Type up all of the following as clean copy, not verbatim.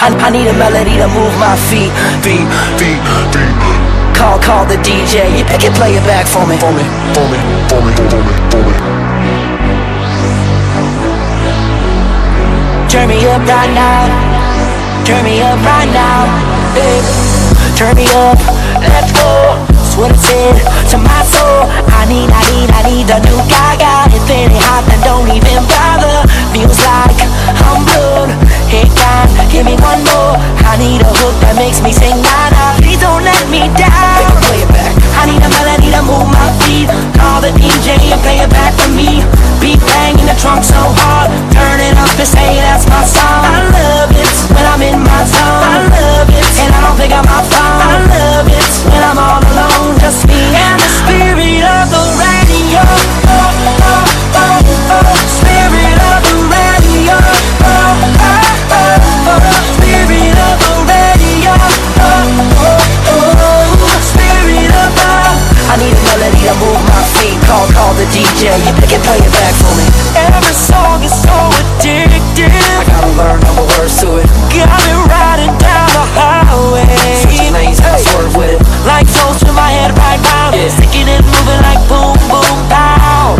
I need a melody to move my feet. Call the DJ. You pick it, play it back for me. Turn me up right now. Turn me up right now. Babe. Turn me up. Let's go. That's what it said to my soul. I need a new Gaga. If it ain't hot, then don't even bother. Feels like I'm blown. Hey God, give me one more. I need a hook that makes me sing na-na. Please don't let me down. Play it back. I need a melody to move my feet. Call the DJ and play it back for me. Beat bang in the trunk so hard. Turn it up and say that's my song. I love it when I'm in my zone. I love it and I don't pick up my phone. I love it when I'm all alone, just me and the spirit of the radio. Spirit of the radio. Spirit of the radio. Spirit of the. I need a melody to move my feet. Call the DJ. You pick it, play it back for me. Every song is so addictive. I gotta learn all the words to it. Got me riding down the highway. Switching lanes, swerve with it. Like souls to my head right now. Yeah. Sticking and moving like boom, boom, pow.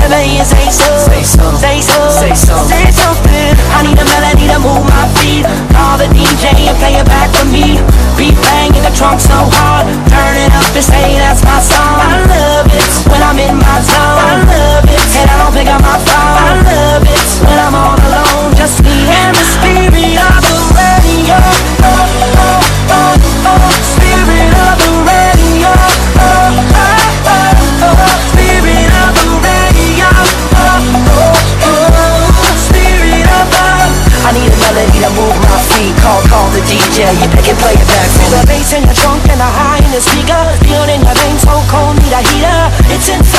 Let me say so. Say something. Say so. Say something. Say something. I need a melody to move my feet. Call the DJ and play it back for me. Beat bang in the trunk so hard. Turn it up and say that's my song. I love it when I'm in my zone. I love it and I don't pick up my phone. I love it when I'm all alone, just me and the spirit of the radio. Spirit of the radio. Spirit of the radio. Spirit of the. I need a melody to move my feet. Call the DJ. You pick and play it back. Feel the bass in the trunk and the high in the speaker. Feel it in your veins, so cold, need a heater. It's insane.